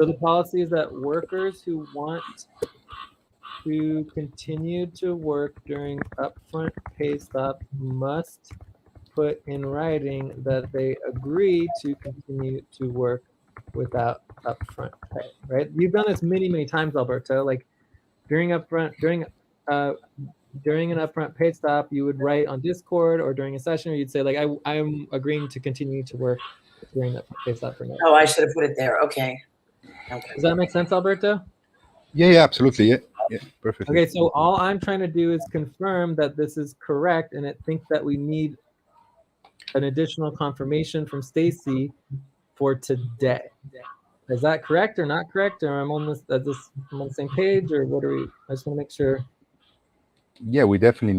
So the policy is that workers who want to continue to work during upfront pay stop must put in writing that they agree to continue to work without upfront pay, right? You've done this many, many times, Alberto. Like during an upfront pay stop, you would write on Discord or during a session, or you'd say like, I'm agreeing to continue to work during that pay stop for now. Oh, I should have put it there. Okay. Does that make sense, Alberto? Yeah, absolutely. Yeah, perfectly. Okay, so all I'm trying to do is confirm that this is correct, and I think that we need an additional confirmation from Stacy for today. Is that correct or not correct? Or I'm on the same page, or what are we? I just want to make sure. Yeah, we definitely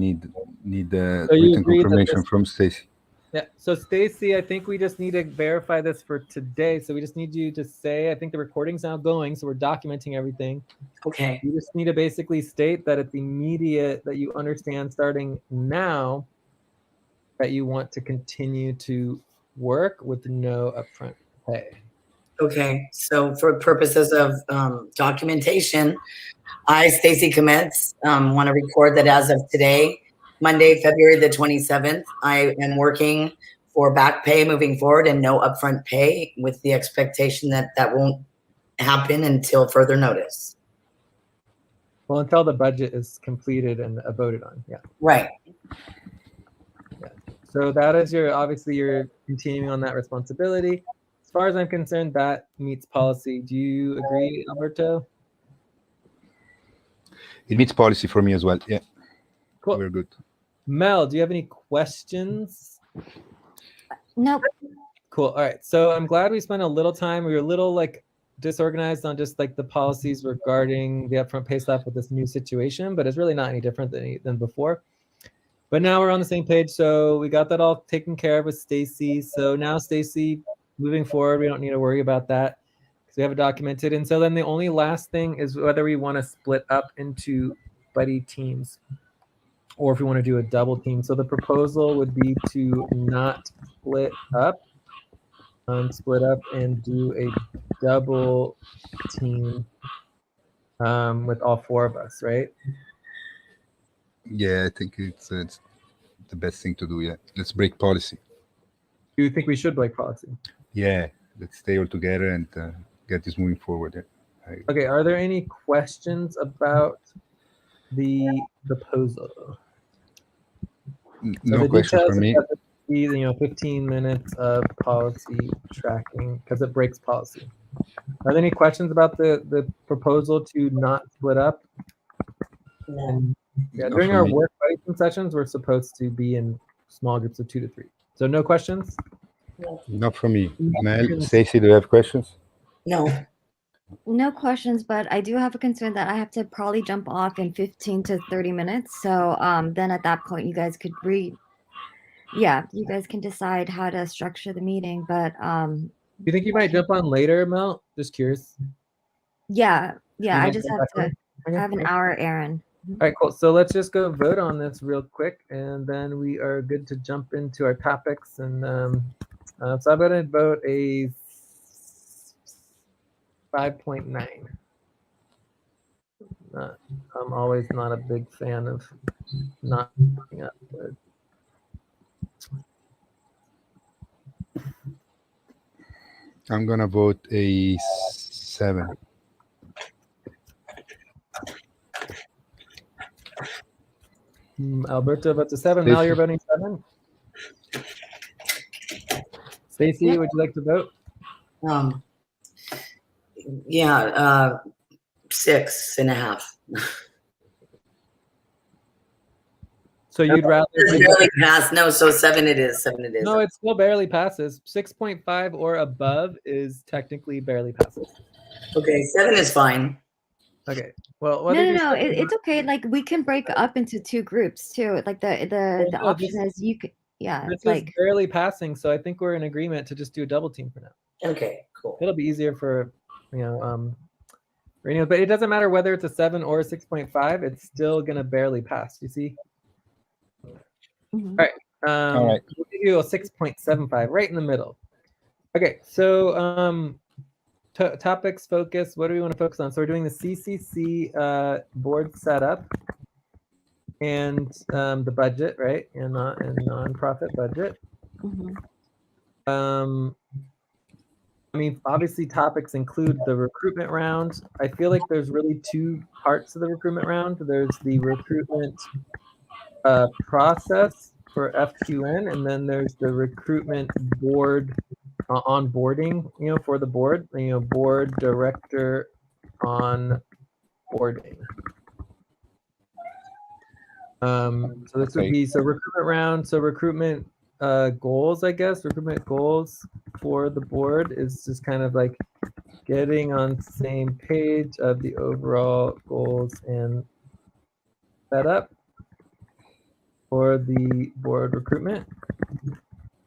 need the So you written agree that confirmation from Stacy. Yeah. So Stacy, I think we just need to verify this for today. So we just need you to say, I think the recording's now going, so we're documenting everything. Okay. You just need to basically state that it's immediate, that you understand starting now that you want to continue to work with no upfront pay. Okay. So for purposes of documentation, I, Stacy Kometz, want to record that as of today, Monday, February the 27th, I am working for back pay moving forward and no upfront pay, with the expectation that that won't happen until further notice. Well, until the budget is completed and voted on. Yeah. Right. Yeah. So that is obviously you're continuing on that responsibility. As far as I'm concerned, that meets policy. Do you agree, Alberto? It meets policy for me as well. Yeah. Cool. We're good. Mel, do you have any questions? Nope. Cool. All right. So I'm glad we spent a little time. We were a little like disorganized on just like the policies regarding the upfront pay stop with this new situation, but it's really not any different than before. But now we're on the same page. So we got that all taken care of with Stacy. So now Stacy, moving forward, we don't need to worry about that because we have it documented. And so then the only last thing is whether we want to split up into buddy teams or if we want to do a double team. So the proposal would be to not split up and do a double team with all four of us, right? Yeah, I think it's the best thing to do. Yeah, let's break policy. Do you think we should break policy? Yeah, let's stay all together and get this moving forward. Yeah. Okay, are there any questions about the proposal? No question for me. 15 minutes of policy tracking because it breaks policy. Are there any questions about the proposal to not split up? And, yeah, during our work buddy sessions, we're supposed to be in small groups of 2 to 3. So no questions? Not from me. Mel, Stacy, do you have questions? No. No questions, but I do have a concern that I have to probably jump off in 15 to 30 minutes. So then at that point, you guys could you guys can decide how to structure the meeting. But do you think you might jump on later, Mel? Just curious. Yeah, I just have an hour, Aaron. All right, cool. So let's just go vote on this real quick, and then we are good to jump into our topics. And so I'm going to vote a 5.9. I'm always not a big fan of not picking up. But I'm gonna vote a 7. Alberto votes a 7. Mel, you're voting 7. Stacy, would you like to vote? 6.5. So you'd rather barely pass? No, so 7 it is. 7 it is. No, it still barely passes. 6.5 or above is technically barely passes. Okay, 7 is fine. Okay. Well, no, it's okay. Like we can break up into 2 groups too. Like the option is you could, yeah. This is barely passing, so I think we're in agreement to just do a double team for now. Okay, cool. It'll be easier for but it doesn't matter whether it's a 7 or a 6.5. It's still gonna barely pass. You see. Mm-hmm. All right. We'll give you a 6.75 right in the middle. Okay, so topics focus. What do we want to focus on? So we're doing the CCC board setup and the budget, right? And nonprofit budget. Mhm. I mean, obviously topics include the recruitment round. I feel like there's really two parts to the recruitment round. There's the recruitment process for FQN, and then there's the recruitment board onboarding, for the board, board director onboarding. So this would be, recruitment round, recruitment goals, I guess. Recruitment goals for the board is just kind of like getting on the same page of the overall goals and setup for the board recruitment.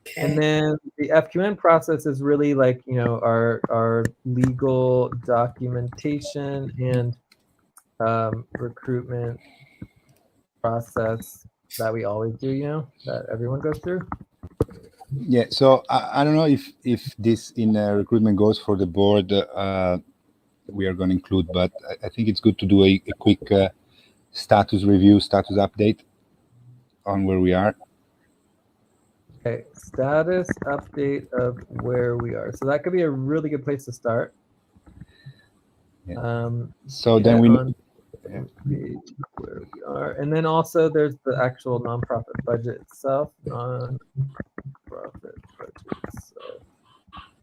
Okay. And then the FQN process is really like, our legal documentation and recruitment process that we always do, that everyone goes through. Yeah, so I don't know if this in recruitment goes for the board we are going to include, but I think it's good to do a quick status review, status update on where we are. Okay, status update of where we are. So that could be a really good place to start. Yeah. So then we page where we are, and then also there's the actual nonprofit budget itself. Nonprofit budget itself.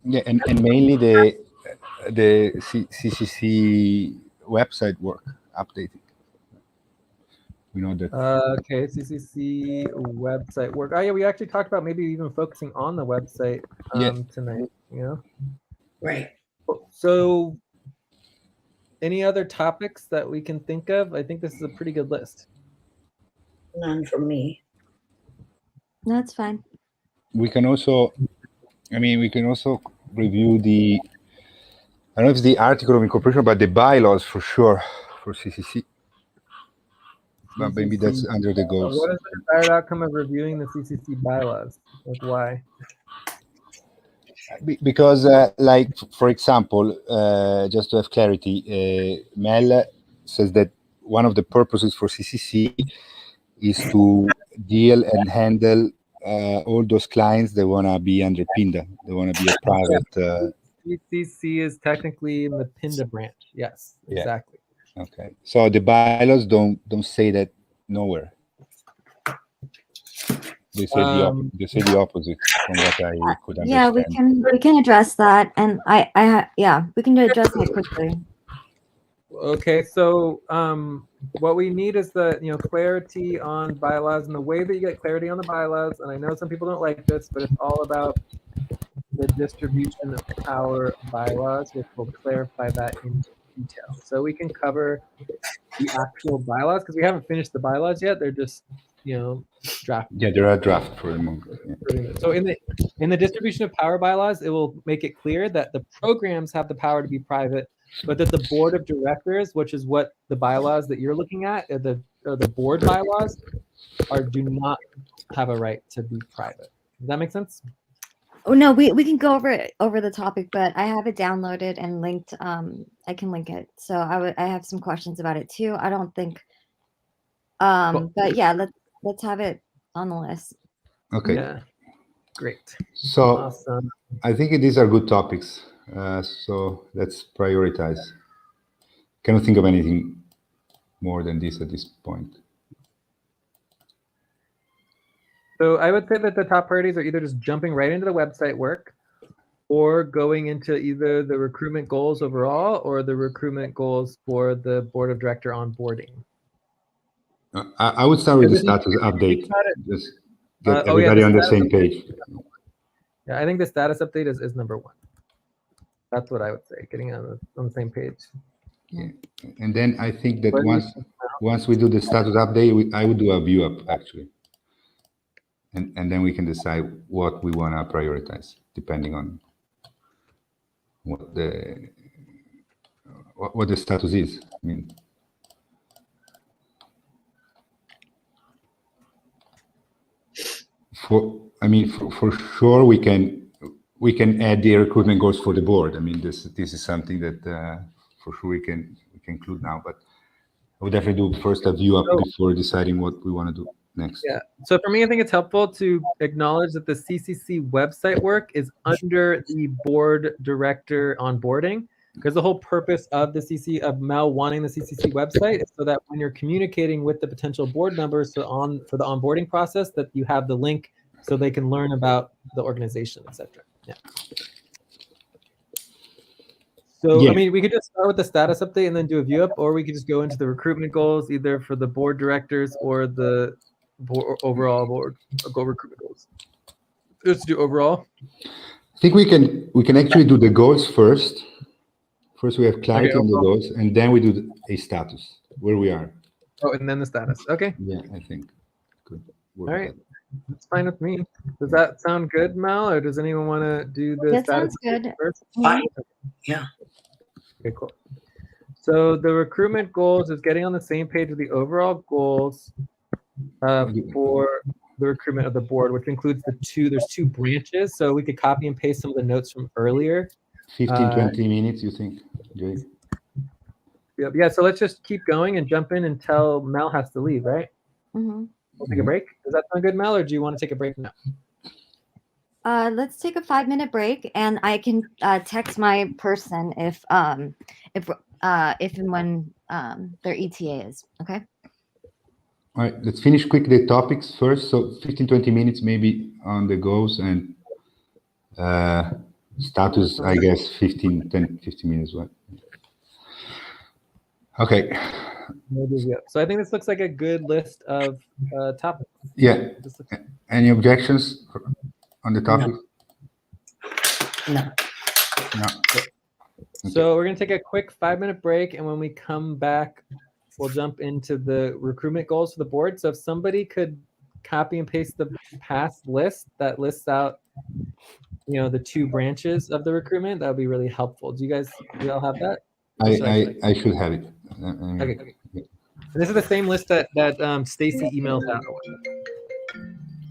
Yeah, and mainly the CCC website work updating. We know that. Okay, CCC website work. Oh yeah, we actually talked about maybe even focusing on the website tonight. Right. So, any other topics that we can think of? I think this is a pretty good list. None from me. That's fine. We can also, review the, I don't know if it's the article of incorporation, but the bylaws for sure for CCC. But maybe that's under the goals. What is the desired outcome of reviewing the CCC bylaws? Like, why? Because, like, for example, just to have clarity, Mel says that one of the purposes for CCC is to deal and handle all those clients that want to be under PINDA. They want to be a private. CCC is technically in the PINDA branch. Yes, exactly. Yeah. Okay. So the bylaws don't say that nowhere. They say the opposite from what I could understand. Yeah, we can address that, and we can address that quickly. Okay, so what we need is the clarity on bylaws, and the way that you get clarity on the bylaws, and I know some people don't like this, but it's all about the distribution of power bylaws, which will clarify that in detail. So we can cover the actual bylaws because we haven't finished the bylaws yet. They're just draft. Yeah, there are draft for the moment. Yeah. So in the distribution of power bylaws, it will make it clear that the programs have the power to be private, but that the board of directors, which is what the bylaws that you're looking at, the board bylaws, do not have a right to be private. Does that make sense? Oh no, we can go over the topic, but I have it downloaded and linked. I can link it. So I have some questions about it too. I don't think. Cool. But yeah, let's have it on the list. Okay. Yeah. Great. So awesome. I think these are good topics. So let's prioritize. Cannot think of anything more than this at this point. So I would say that the top priorities are either just jumping right into the website work or going into either the recruitment goals overall or the recruitment goals for the board of director onboarding. I would start with the status update. Just get everybody on the same page. Yeah, I think the status update is number one. That's what I would say, getting on the same page. Yeah. And then I think that once we do the status update, I would do a view up actually. And then we can decide what we want to prioritize depending on what the status is. I mean, for sure we can we can add the recruitment goals for the board. I mean, this is something that for sure we can include now. But I would definitely do first a view up before deciding what we want to do next. Yeah. So for me, I think it's helpful to acknowledge that the CCC website work is under the board director onboarding, because the whole purpose of the of Mel wanting the CCC website is so that when you're communicating with the potential board members for the onboarding process, that you have the link so they can learn about the organization, etc. Yeah. So, Yeah. I mean, we could just start with the status update and then do a view up, or we could just go into the recruitment goals, either for the board directors or the overall board recruitment goals. Let's do overall. I think we can actually do the goals first. First, we have clarity on the goals, and then we do a status where we are. Oh, and then the status. Okay. Yeah, I think good. All right. That's fine with me. Does that sound good, Mel, or does anyone want to do the That status sounds good. first? Fine. Yeah. Okay, cool. So the recruitment goals is getting on the same page with the overall goals for the recruitment of the board, which includes there's two branches. So we could copy and paste some of the notes from earlier. 15, 20 minutes, you think, Jake? Yeah, so let's just keep going and jump in until Mel has to leave, right? Mm-hmm. We'll take a break. Does that sound good, Mel, or do you want to take a break now? Let's take a 5-minute break, and I can text my person if and when their ETA is. Okay. All right, let's finish quick the topics first. So 15, 20 minutes maybe on the goals, and status, I guess, 10, 15 minutes. What? Okay. So I think this looks like a good list of topics. Yeah. Any objections on the topic? No. No. Okay. So we're going to take a quick 5-minute break, and when we come back, we'll jump into the recruitment goals for the board. So if somebody could copy and paste the past list that lists out, the two branches of the recruitment, that would be really helpful. Do you all have that? I should have it. Okay. And this is the same list that Stacy emailed out.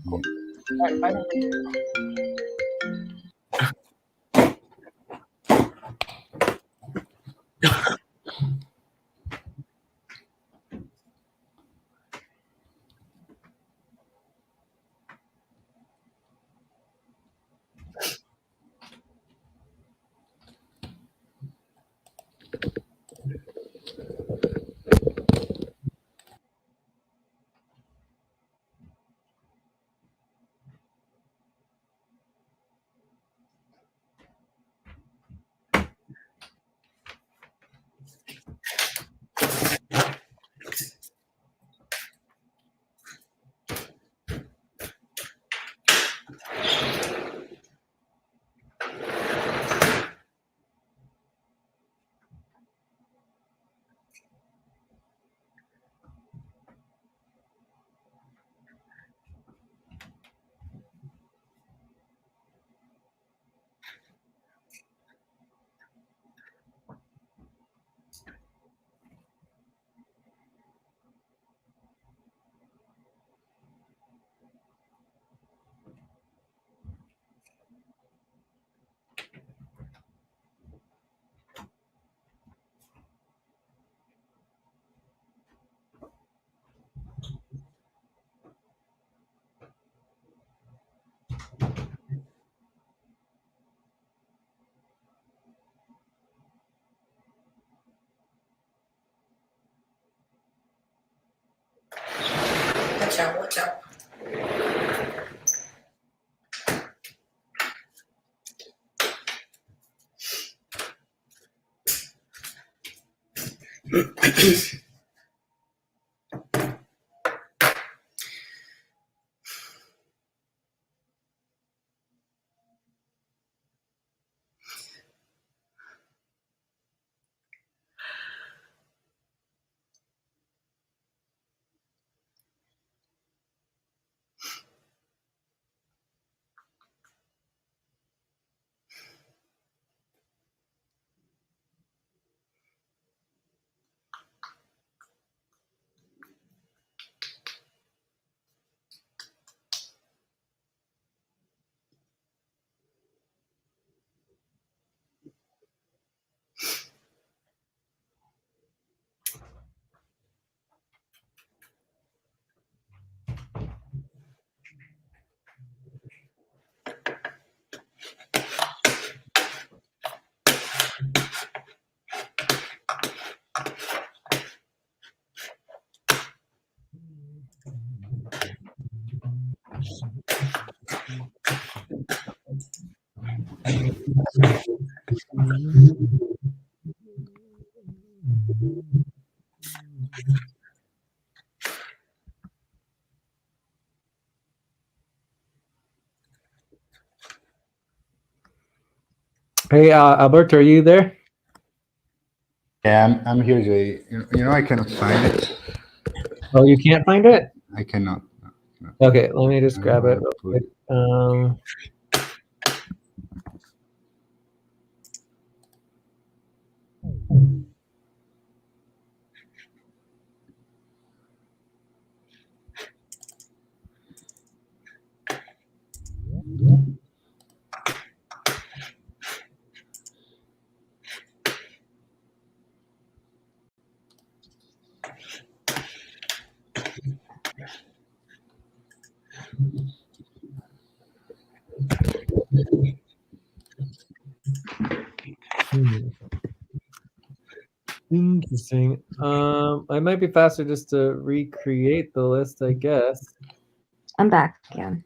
Cool. All right, 5 minutes. Watch out. Hey, Alberto, are you there? Yeah, I'm here, Jay. I cannot find it. Oh, you can't find it? I cannot. Okay, let me just grab it real Put quick. Interesting. I might be faster just to recreate the list, I guess. I'm back. Yeah.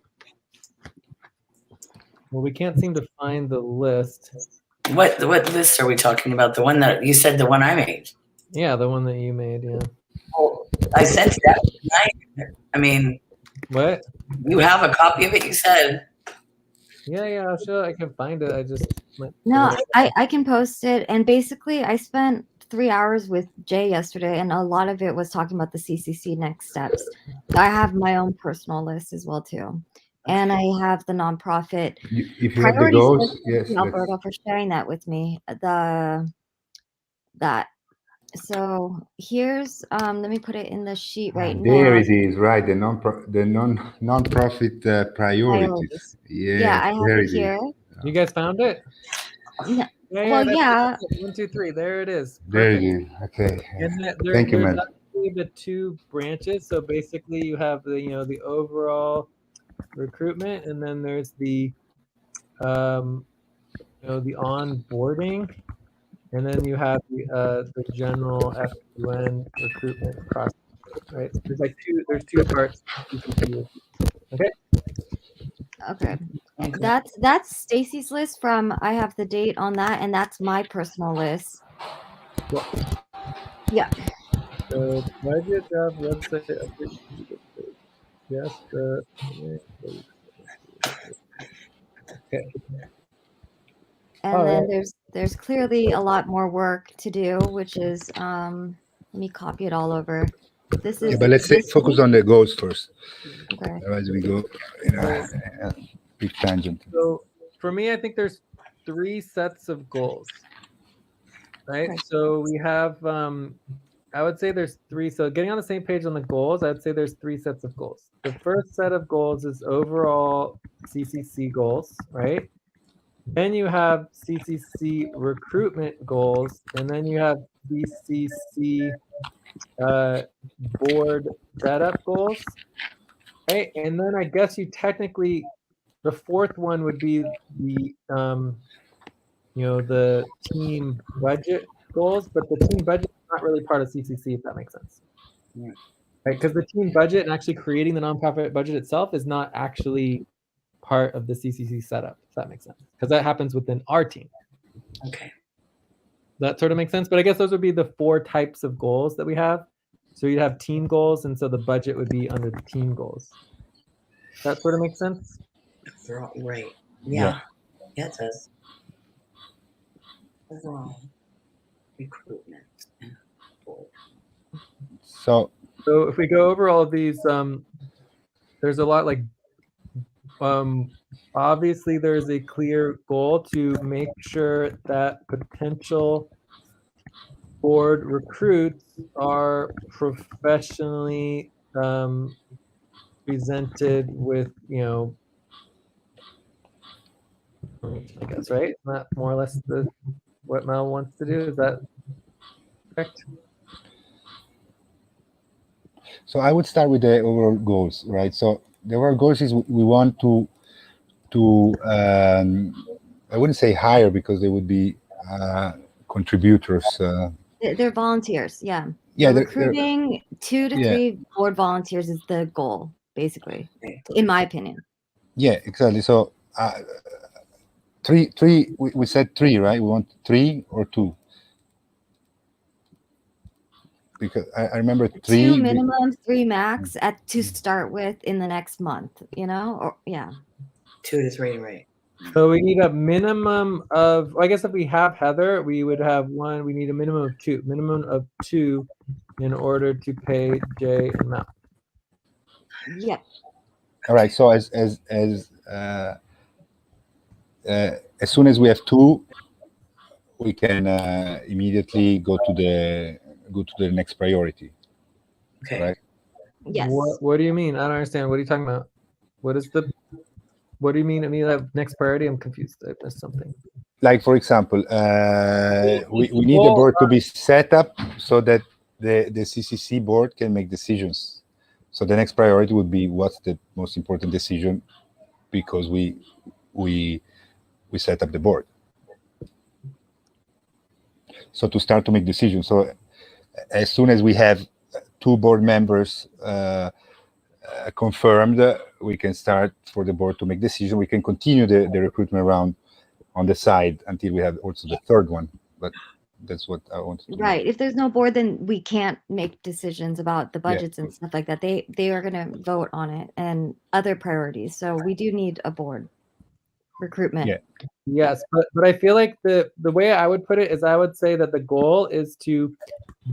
Well, we can't seem to find the list. What list are we talking about? The one that you said, the one I made. Yeah, the one that you made. Yeah. Oh, I sent you that tonight. I mean, What? you have a copy of it, you said. Yeah. I'll show. I can find it. I just No, I can post it. And basically, I spent 3 hours with Jay yesterday, and a lot of it was talking about the CCC next steps. So I have my own personal list as well too, and I have the nonprofit if you have the priorities goals, list. yes. Alberto, for sharing that with me. So here's let me put it in the sheet right now. There it is, right? The non-profit priorities. Yes, Yeah, I have there it here. You guys found it? No, Yeah. well, yeah. 1, 2, 3. There it is. There Perfect. it is. Okay. And Thank you, there's Mel. actually the 2 branches. So basically, you have the overall recruitment, and then there's the the onboarding, and then you have the general FUN recruitment process. Right. So there's 2 parts. Okay. Okay. That's Stacy's list from I have the date on that, and that's my personal list. Yeah. So budget job website update. Yes. Okay. And then there's clearly a lot more work to do, which is let me copy it all over. This is but let's focus on the goals first. Okay. Otherwise we go in a big tangent. So for me, I think there's 3 sets of goals. Right. So we have I would say there's 3. So getting on the same page on the goals, I'd say there's 3 sets of goals. The first set of goals is overall CCC goals, right? Then you have CCC recruitment goals, and then you have CCC board setup goals, right? And then I guess you technically, the 4th one would be the the team budget goals, but the team budget is not really part of CCC, if that makes sense. Right? Because the team budget and actually creating the nonprofit budget itself is not actually part of the CCC setup, if that makes sense. Because that happens within our team. Okay. That sort of makes sense. But I guess those would be the 4 types of goals that we have. So you'd have team goals, and so the budget would be under the team goals. That sort of makes sense? Right. Yeah. Yeah, it does. Overall recruitment. So if we go over all of these, there's a lot like obviously there's a clear goal to make sure that potential board recruits are professionally presented with, I guess, right? Not more or less what Mel wants to do. Is that correct? So I would start with the overall goals, right? So the overall goals is we want to I wouldn't say hire because they would be contributors. They're volunteers. Yeah. Yeah, Recruiting 2 to 3 board volunteers is the goal, basically, in my opinion. Yeah, exactly. So Three. We said three, right? We want 3 or 2. Because I remember 3. 2 minimum, 3 max to start with in the next month. Or yeah. 2 to 3, right? So we need a minimum of, I guess if we have Heather, we would have 1. We need a minimum of 2. Minimum of 2 in order to pay Jay and Mel. Yep. All right. So as soon as we have 2, we can immediately go to the next priority. Okay. Right. Yes. What do you mean? I don't understand. What are you talking about? What do you mean? I mean, next priority? I'm confused. I missed something. Like, for example, we need the board to be set up so that the CCC board can make decisions. So the next priority would be what's the most important decision, because we set up the board. So to start to make decisions. So as soon as we have 2 board members confirmed, we can start for the board to make decision. We can continue the recruitment round on the side until we have also the 3rd one. But that's what I wanted to Right. If there's no board, then we can't make decisions about the budgets and stuff like that. They are going to vote on it and other priorities. So we do need a board recruitment. Yeah. Yes, but I feel like the way I would put it is I would say that the goal is to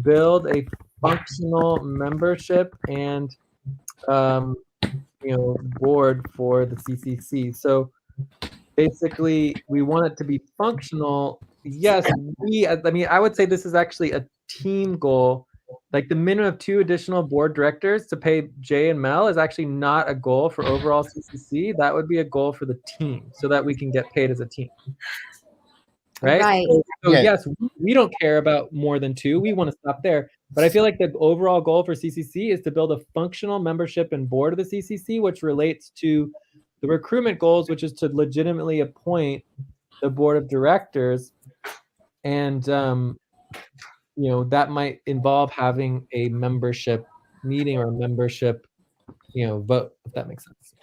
build a functional membership and board for the CCC. So basically, we want it to be functional. Yes, I would say this is actually a team goal. Like the minimum of 2 additional board directors to pay Jay and Mel is actually not a goal for overall CCC. That would be a goal for the team so that we can get paid as a team. Right? So yes, we don't care about more than 2. We want to stop there. But I feel like the overall goal for CCC is to build a functional membership and board of the CCC, which relates to the recruitment goals, which is to legitimately appoint the board of directors. And, that might involve having a membership meeting or a membership, vote, if that makes sense.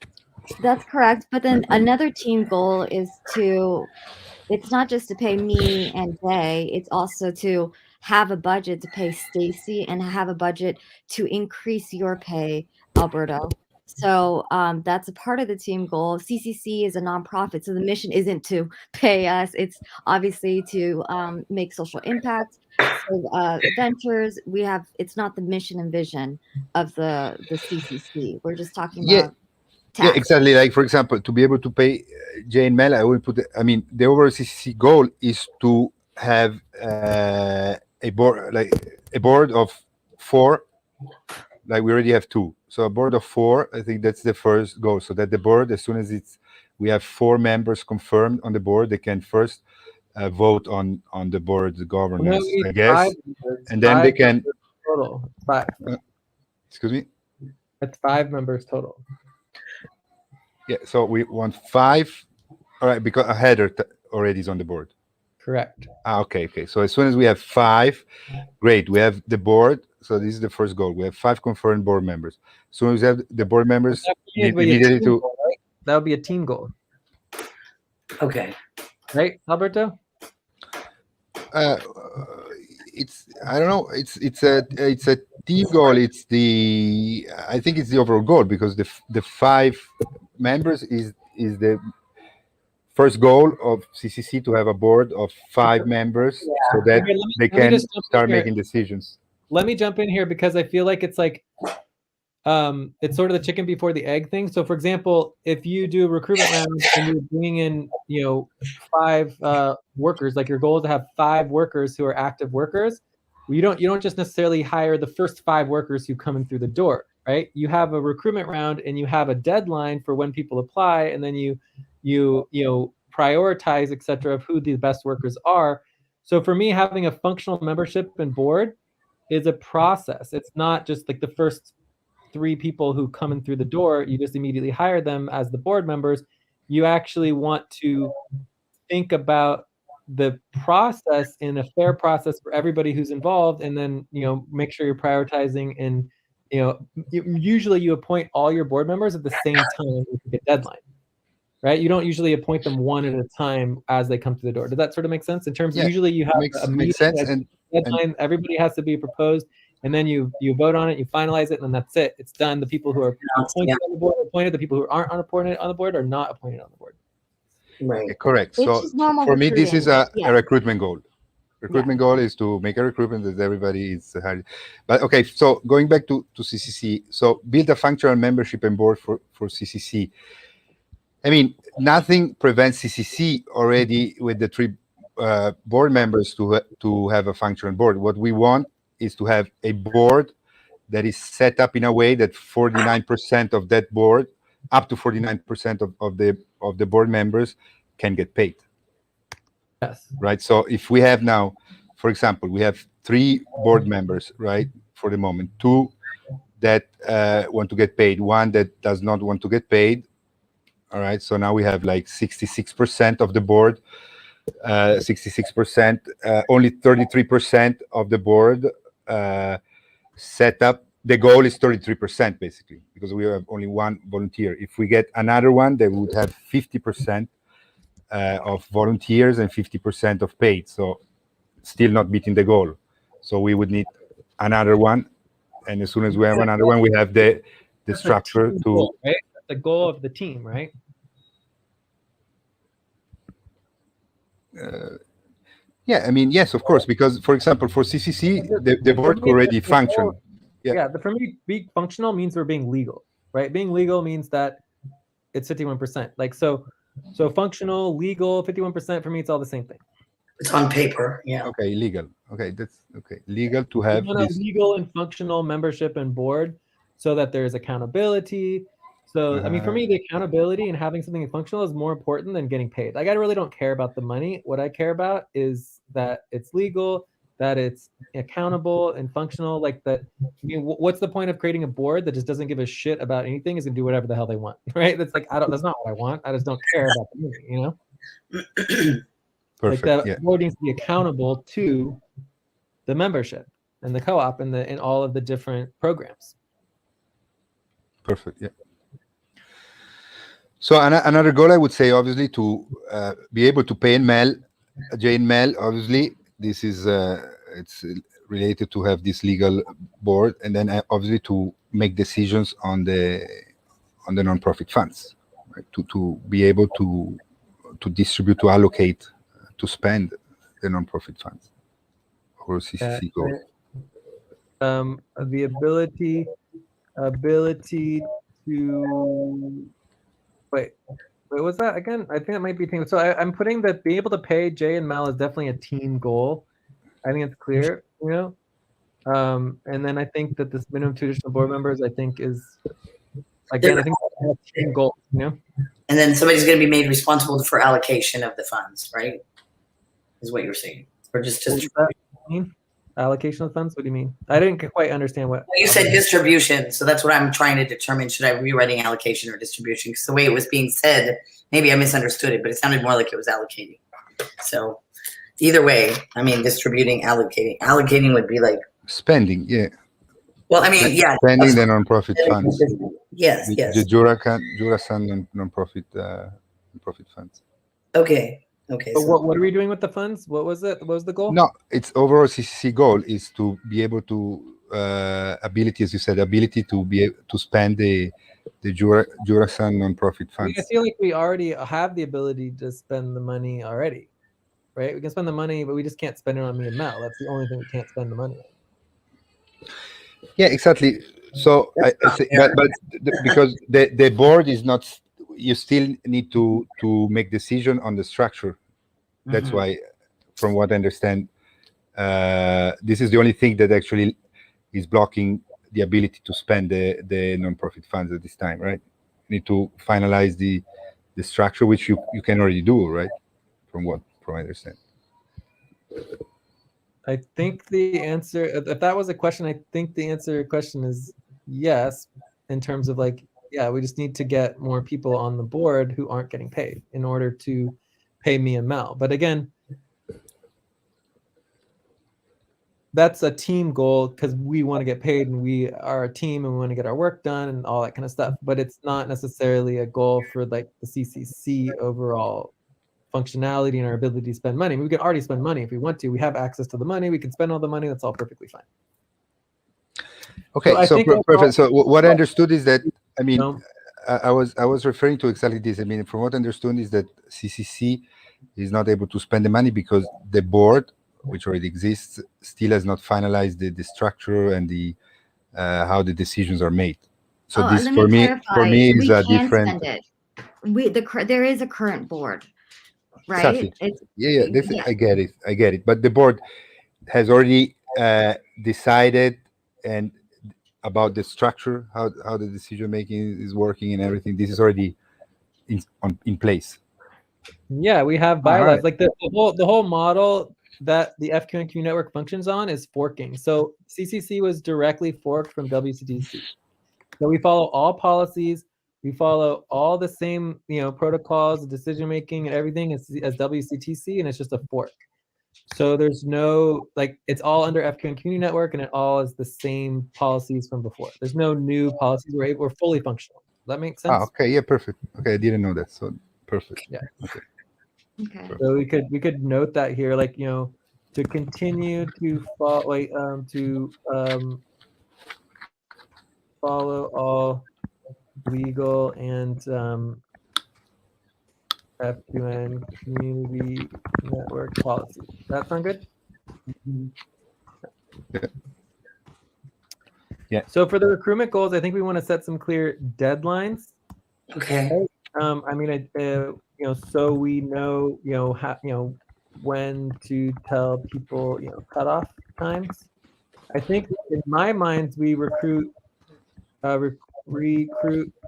That's correct. But then another team goal is it's not just to pay me and Jay, it's also to have a budget to pay Stacy and have a budget to increase your pay, Alberto. So that's a part of the team goal. CCC is a nonprofit, so the mission isn't to pay us. It's obviously to make social impact. So ventures, it's not the mission and vision of the CCC. We're just talking about tax. Yeah, exactly. Like, for example, to be able to pay Jay and Mel, I will put. The overall CCC goal is to have a board of 4. Like we already have 2, so a board of 4. I think that's the first goal. So that the board, as soon as we have 4 members confirmed on the board, they can first vote on the board's governance, I guess, and then they can total 5. Excuse me. That's 5 members total. Yeah, so we want 5. All right, because a header already is on the board. Correct. Okay. So as soon as we have 5, great. We have the board. So this is the first goal. We have 5 confirmed board members. As soon as we have the board members, immediately to. Goal, right? That would be a team goal. Okay. Right, Alberto? It's I don't know. It's a team goal. I think it's the overall goal, because the 5 members is the first goal of CCC, to have a board of 5 members, so that they can start making decisions. Let me jump in here, because I feel like it's like it's sort of the chicken before the egg thing. So for example, if you do a recruitment round and you're bringing in 5 workers, like your goal is to have 5 workers who are active workers, you don't just necessarily hire the first 5 workers who come in through the door, right? You have a recruitment round and you have a deadline for when people apply, and then you prioritize, etc., of who the best workers are. So for me, having a functional membership and board is a process. It's not just like the first 3 people who come in through the door, you just immediately hire them as the board members. You actually want to think about the process in a fair process for everybody who's involved, and then make sure you're prioritizing. And usually you appoint all your board members at the same time with the deadline. right? You don't usually appoint them one at a time as they come through the door. Does that sort of make sense? In terms of Yeah, usually you have a meeting, makes sense, like deadline, everybody has to be proposed, and then you vote on it, you finalize it, and then that's it. It's done. The people who are appointed on the board are appointed. The people who aren't appointed on the board are not appointed on the board. Right. correct. It's So just normal for me, this is a recruiting. recruitment goal. Recruitment goal is to make a recruitment that everybody is hired. But okay, so going back to CCC, so build a functional membership and board for CCC. I mean, nothing prevents CCC already with the 3 board members to have a functional board. What we want is to have a board that is set up in a way that 49% of that board, up to 49% of the board members, can get paid. Yes. Right. So if we have now, for example, we have 3 board members, right, for the moment, 2 that want to get paid, 1 that does not want to get paid. All right. So now we have like 66% of the board, 66%, only 33% of the board set up. The goal is 33% basically, because we have only 1 volunteer. If we get another one, they would have 50% of volunteers and 50% of paid. So still not meeting the goal. So we would need another one. And as soon as we have another one, we have the structure to... Goal, right? That's the goal of the team, right? Yeah, I mean, yes, of course, because, for example, for CCC, the board could already function. Yeah, for me, being functional means we're being legal, right? Being legal means that it's 51%. Like, so functional, legal, 51%, for me, it's all the same thing. It's on paper, yeah. Okay, legal. Okay, that's okay. Legal to have this legal and functional membership and board, so that there's accountability. So I mean, for me, the accountability and having something functional is more important than getting paid. Like, I really don't care about the money. What I care about is that it's legal, that it's accountable and functional. Like that. I mean, what's the point of creating a board that just doesn't give a shit about anything? Is gonna do whatever the hell they want, right? That's like, that's not what I want. I just don't care about the money, you know. perfect. Like, yeah. the board needs to be accountable to the membership and the co-op and all of the different programs. Perfect. Yeah. So another goal, I would say, obviously, to be able to pay in mail, Jane Mail. Obviously, this is it's related to have this legal board, and then obviously to make decisions on the non-profit funds, right? To be able to distribute, to allocate, to spend the non-profit funds or CCC goal. The ability to wait, what was that again? I think it might be team. So I'm putting that being able to pay Jay and Mal is definitely a team goal. I think it's clear, you know. And then I think that this minimum 2 additional board members, I think, is, again, I think that's a team goal, you know. And then somebody's going to be made responsible for allocation of the funds, right? Is what you're saying, or just What does that mean? Allocation of funds? What do you mean? I didn't quite understand what you said. Distribution. So that's what I'm trying to determine. Should I be writing allocation or distribution? Because the way it was being said, maybe I misunderstood it, but it sounded more like it was allocating. So either way, I mean, distributing, allocating. Allocating would be like spending. Yeah. Well, I mean, yeah. Spending the non-profit funds. Yes, the Jurasan non-profit funds. Okay. Okay. So what are we doing with the funds? What was it? What was the goal? No, its overall CCC goal is to be able to ability, as you said, ability to be able to spend the Jurasan non-profit funds. I feel like we already have the ability to spend the money already, right? We can spend the money, but we just can't spend it on me and Mel. That's the only thing we can't spend the money on. Yeah, exactly. So, because the board is not, you still need to make decision on the structure. That's why, from what I understand, this is the only thing that actually is blocking the ability to spend the non-profit funds at this time, right? You need to finalize the structure, which you can already do, right? From what I understand. I think the answer, if that was a question, I think the answer to your question is yes, in terms of like, yeah, we just need to get more people on the board who aren't getting paid in order to pay me and Mel. But again, that's a team goal because we want to get paid and we are a team and we want to get our work done and all that kind of stuff. But it's not necessarily a goal for like the CCC overall functionality and our ability to spend money. We can already spend money if we want to. We have access to the money. We can spend all the money. That's all perfectly fine. Okay, so perfect. So what I understood is that, I mean, I was referring to exactly this. I mean, from what I understood is that CCC is not able to spend the money because the board, which already exists, still has not finalized the structure and the how the decisions are made. So this for me is a different. Spend it. There is a current board, right? Exactly. Yeah. I get it. But the board has already decided and about the structure, how the decision making is working and everything. This is already in place. Yeah, we have bylaws. Like the whole model that the FQN community network functions on is forking. So CCC was directly forked from WCTC. So we follow all policies. We follow all the same, protocols, decision making, and everything as WCTC, and it's just a fork. So there's no it's all under FQN community network, and it all is the same policies from before. There's no new policies. We're fully functional. Does that make sense? Okay, yeah, perfect. Okay, I didn't know that, so perfect. Yeah. Okay. So we could note that here, to continue to follow all legal and FQN community network policy. That sound good? Yeah. So for the recruitment goals, I think we want to set some clear deadlines. Okay. I mean, so we know, how, when to tell people, cutoff times. I think in my mind, we recruit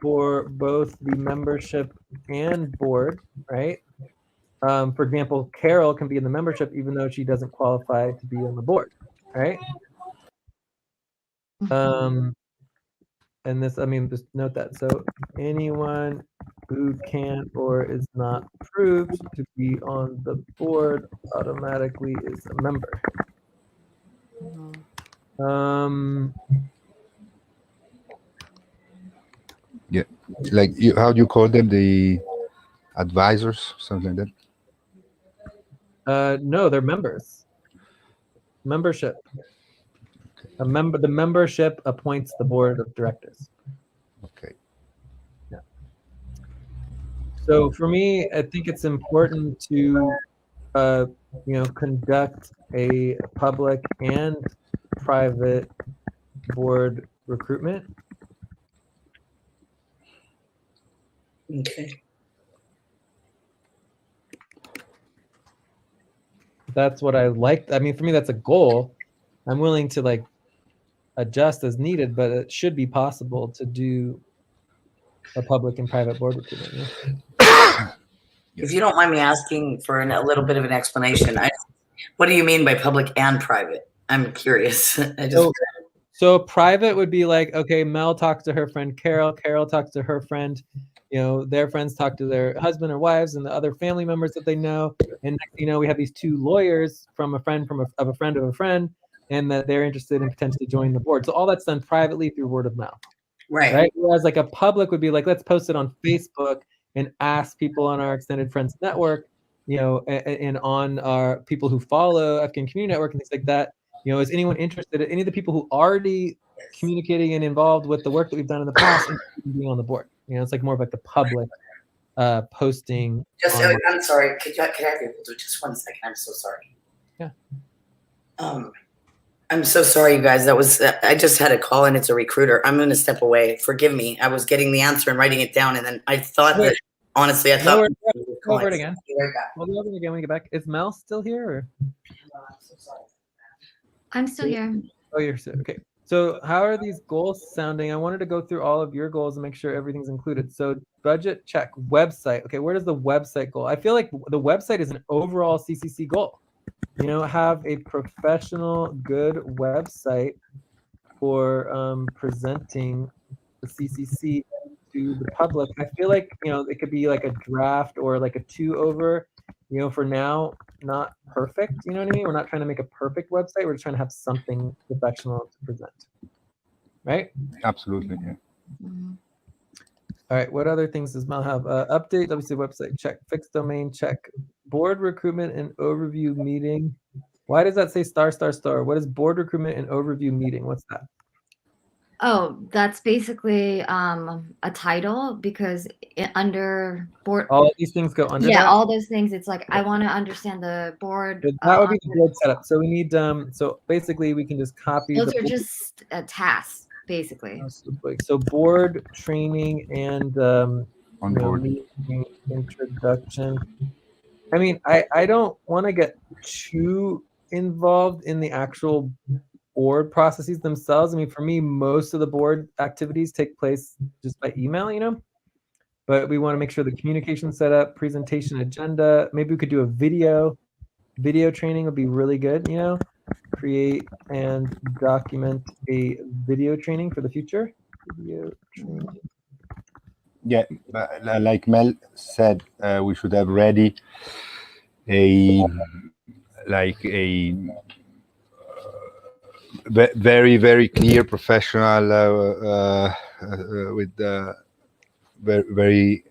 for both the membership and board, right? For example, Carol can be in the membership even though she doesn't qualify to be on the board, right? And this, I mean, just note that. So anyone who can't or is not approved to be on the board automatically is a member. Yeah, like how do you call them? The advisors, something like that? No, they're members. Membership. The membership appoints the board of directors. Okay. Yeah. So for me, I think it's important to, conduct a public and private board recruitment. Okay. That's what I like. I mean, for me, that's a goal. I'm willing to adjust as needed, but it should be possible to do a public and private board recruitment. Yeah? If you don't mind me asking for a little bit of an explanation, what do you mean by public and private? I'm curious. So private would be okay, Mel talks to her friend Carol, Carol talks to her friend, their friends talk to their husband or wives and the other family members that they know. And we have these two lawyers from a friend of a friend of a friend, and that they're interested in potentially joining the board. So all that's done privately through word of mouth. Right. Whereas a public would be let's post it on Facebook and ask people on our extended friends network, and on our people who follow FQN community network and things like that. Is anyone interested? Any of the people who already communicating and involved with the work that we've done in the past and being on the board? It's more of the public posting. I'm sorry. Could I have you do just 1 second? I'm so sorry. Yeah. I'm so sorry, you guys. I just had a call and it's a recruiter. I'm going to step away. Forgive me. I was getting the answer and writing it down, and then I thought that honestly, I thought. Go over it again. We'll go over it again when we get back. Is Mel still here? Or? I'm so sorry. I'm still here. Oh, you're still okay. So how are these goals sounding? I wanted to go through all of your goals and make sure everything's included. So budget check, website. Okay, where does the website go? I feel like the website is an overall CCC goal. Have a professional, good website for presenting the CCC to the public. I feel like, it could be a draft or a 2-over, for now, not perfect. You know what I mean? We're not trying to make a perfect website. We're just trying to have something professional to present. Right? Absolutely. Yeah. Mhm. All right. What other things does Mel have? Update WC website. Check. Fixed domain. Check. Board recruitment and overview meeting. Why does that say star, star, star? What is board recruitment and overview meeting? What's that? Oh, that's basically a title because under board. All of these things go under Yeah, that? all those things. It's like I want to understand the board. So that would be the board setup. So we need so basically we can just copy Those the are just tasks, basically. so board training and Onboarding. meeting introduction. I mean, I don't want to get too involved in the actual board processes themselves. I mean, for me, most of the board activities take place just by email, but we want to make sure the communication setup, presentation agenda, maybe we could do a video training would be really good, create and document a video training for the future. Video training. Yeah, but like Mel said, we should have ready a very, very clear professional with very, very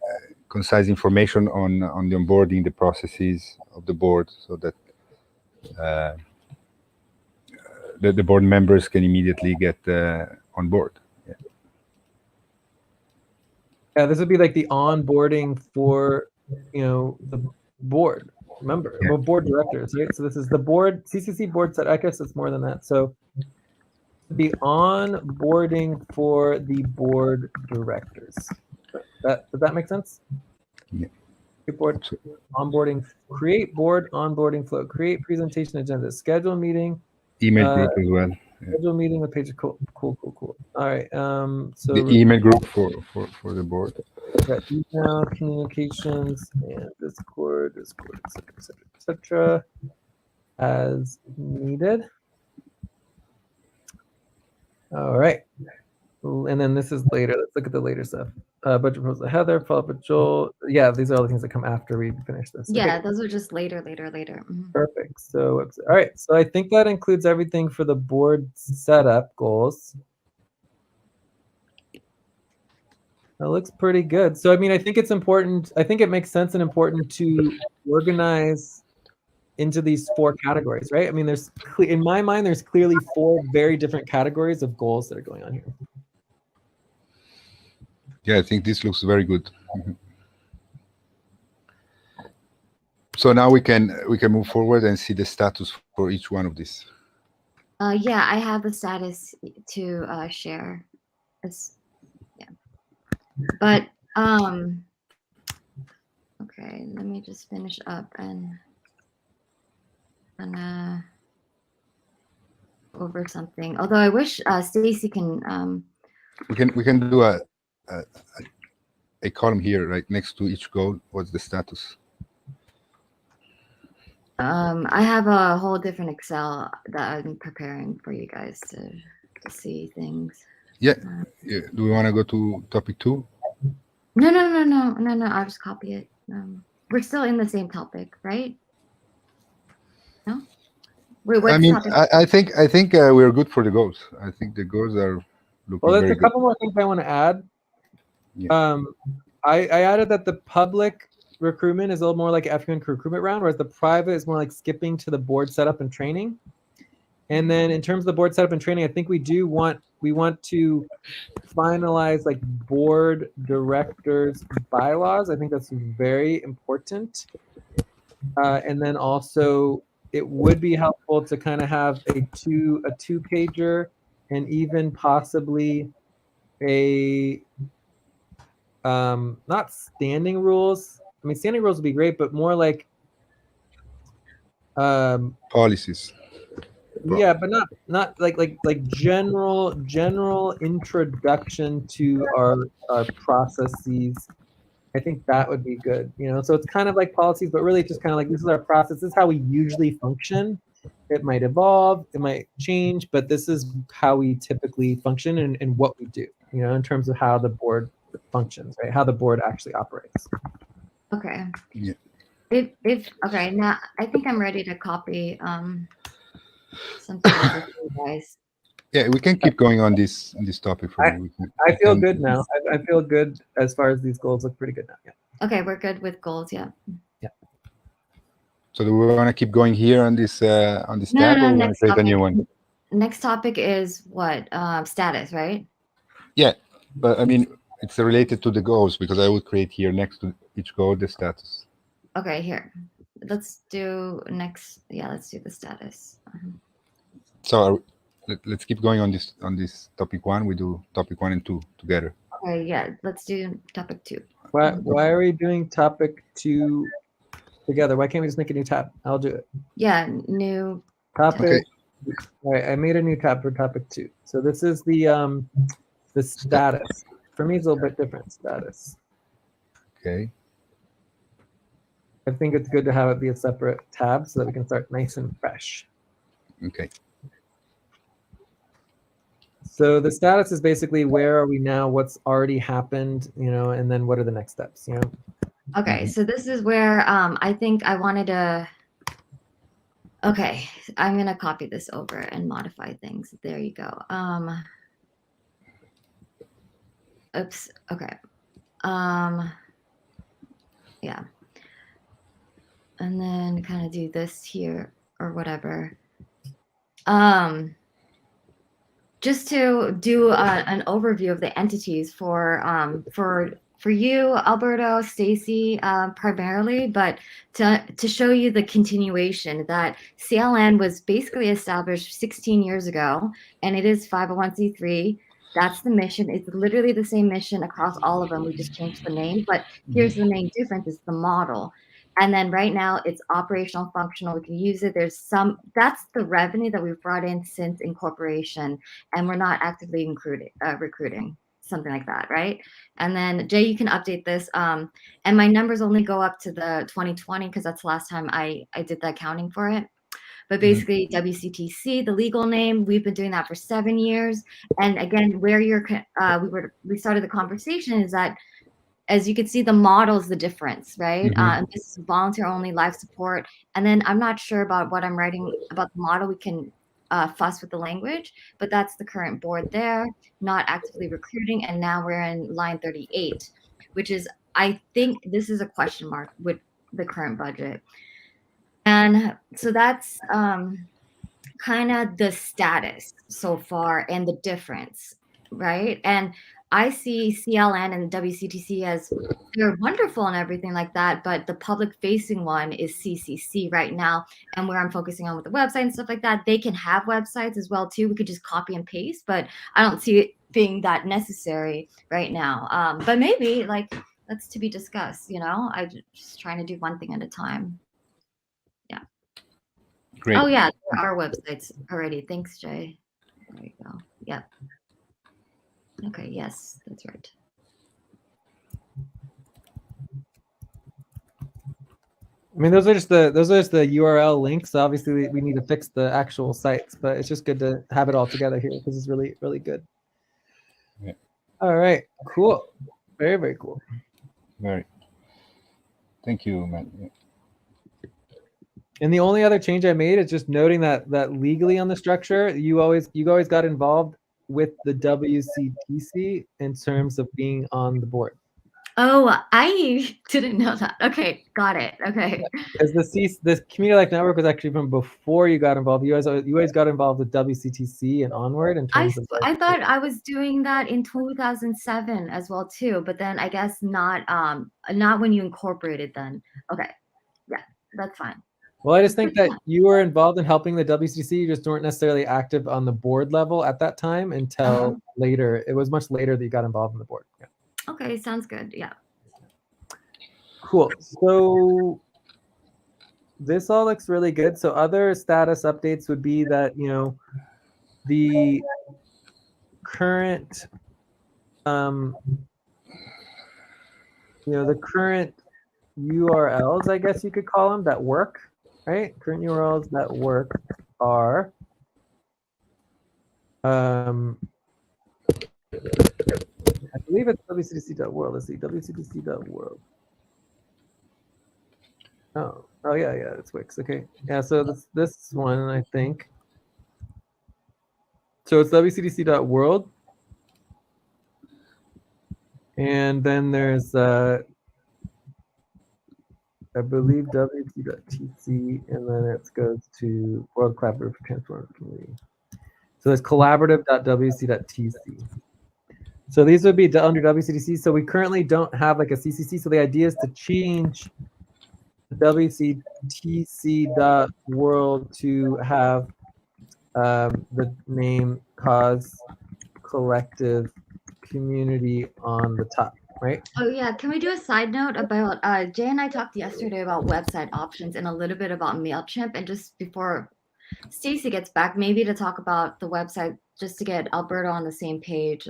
concise information on the onboarding, the processes of the board, so that the board members can immediately get on board. Yeah, this would be like the onboarding for the board member, Yeah. well, board directors, right? So this is the board CCC board set. I guess it's more than that. So the onboarding for the board directors. Does that make sense? Yeah. Board onboarding, create board onboarding flow, create presentation agenda, schedule meeting, Email group as well. schedule meeting with page. Cool. All right. So The email group for the board. got email communications and Discord, etc. As needed. All right. And then this is later. Let's look at the later stuff. Budget proposal, Heather, follow up with Joel. Yeah, these are all the things that come after we finish this. Yeah, Okay. those are just later. Mhm. Perfect. So, all right. So I think that includes everything for the board setup goals. That looks pretty good. So, I mean, I think it's important. I think it makes sense and important to organize into these 4 categories, right? I mean, in my mind, there's clearly 4 very different categories of goals that are going on here. Yeah, I think this looks very good. So now we can move forward and see the status for each one of these. Yeah, I have the status to share. But okay, let me just finish up and over something. Although I wish Stacy can. We can do a column here, right next to each goal. What's the status? I have a whole different Excel that I'm preparing for you guys to see things. Yeah. Do we want to go to topic 2? No. I'll just copy it. We're still in the same topic, right? No. Wait, I mean, I think we're good for the goals. I think the goals are looking well, there's very a couple more things I want to add. Yeah. I added that the public recruitment is a little more like FUN recruitment round, whereas the private is more like skipping to the board setup and training. And then in terms of the board setup and training, I think we want to finalize like board directors bylaws. I think that's very important. And then also it would be helpful to kind of have a two-pager and even possibly a not standing rules. I mean, standing rules would be great, but more like policies. Yeah, but not like general introduction to our processes. I think that would be good. So it's kind of like policies, but really just kind of like, this is our process. This is how we usually function. It might evolve, it might change, but this is how we typically function and what we do, in terms of how the board functions, right? How the board actually operates. Okay. Yeah. If okay, now I think I'm ready to copy something over for you guys. Yeah, we can keep going on this topic for you. I feel good now. I feel good as far as these goals look pretty good now. Yeah. Okay, we're good with goals. Yeah. So do we want to keep going here on this tab, or we want to create a new one? Next topic is what? Status, right? Yeah, but I mean, it's related to the goals because I would create here next to each goal the status. Okay, here. Let's do next. Yeah, let's do the status. So let's keep going on this topic 1. We do topic 1 and 2 together. Okay, yeah, let's do topic 2. Why are we doing topic 2 together? Why can't we just make a new tab? I'll do it. Yeah, new topic. Okay. All right, I made a new tab for topic 2. So this is the status. For me, it's a little bit different status. Okay. I think it's good to have it be a separate tab so that we can start nice and fresh. Okay. So the status is basically where are we now, what's already happened, and then what are the next steps, Okay, so this is where I think I wanted to. Okay, I'm gonna copy this over and modify things. There you go. Oops. Okay. Yeah. And then kind of do this here or whatever. Just to do an overview of the entities for you, Alberto, Stacy, primarily, but to show you the continuation that CLN was basically established 16 years ago, and it is 501c3. That's the mission. It's literally the same mission across all of them. We just changed the name, but here's the main difference: is the model. And then right now it's operational, functional. We can use it. That's the revenue that we've brought in since incorporation, and we're not actively recruiting, something like that, right? And then Jay, you can update this. And my numbers only go up to the 2020 because that's the last time I did the accounting for it. But basically, WCTC, the legal name, we've been doing that for 7 years. And again, where we started the conversation is that, as you can see, the model is the difference, right? This is volunteer only, live support. And then I'm not sure about what I'm writing about the model. We can fuss with the language, but that's the current board there, not actively recruiting. And now we're in line 38, which is, I think this is a question mark with the current budget. And so that's kind of the status so far and the difference, right? And I see CLN and WCTC as they're wonderful and everything like that, but the public facing one is CCC right now. And where I'm focusing on with the website and stuff like that, they can have websites as well too. We could just copy and paste, but I don't see it being that necessary right now. But maybe that's to be discussed, I'm just trying to do one thing at a time. Yeah. Great. Oh yeah, there are websites already. Thanks, Jay. There you go. Yep. Okay, yes, that's right. I mean, those are just the URL links. Obviously, we need to fix the actual sites, but it's just good to have it all together here because it's really, really good. Yeah. All right, cool. Very, very cool. Very. Thank you, man. Yeah. And the only other change I made is just noting that legally on the structure, you always got involved with the WCTC in terms of being on the board. Oh, I didn't know that. Okay, got it. Okay. Because the Community Life Network was actually from before you got involved. You guys got involved with WCTC and onward in terms of. I thought I was doing that in 2007 as well too, but then I guess not when you incorporated then. Okay, yeah, that's fine. Well, I just think that you were involved in helping the WCTC. You just weren't necessarily active on the board level at that time until later. It was much later that you got involved in the board. Yeah. Okay, sounds good. Yeah. Cool. So this all looks really good. So other status updates would be that, the current, the current URLs, I guess you could call them, that work. Right? Current URLs that work are I believe it's wctc.world. Let's see, wctc.world. Oh yeah, it's Wix. Okay, yeah. So this one, I think. So it's wcdc.world, and then there's I believe wc.tc, and then it goes to World Collaborative for Transformative Community. So there's collaborative.wc.tc. So these would be under WCDC. So we currently don't have like a CCC. So the idea is to change the WCTC.world to have the name Cause Collective Community on the top, right? Oh yeah, can we do a side note about Jay and I talked yesterday about website options and a little bit about MailChimp, and just before Stacy gets back, maybe to talk about the website, just to get Alberto on the same page.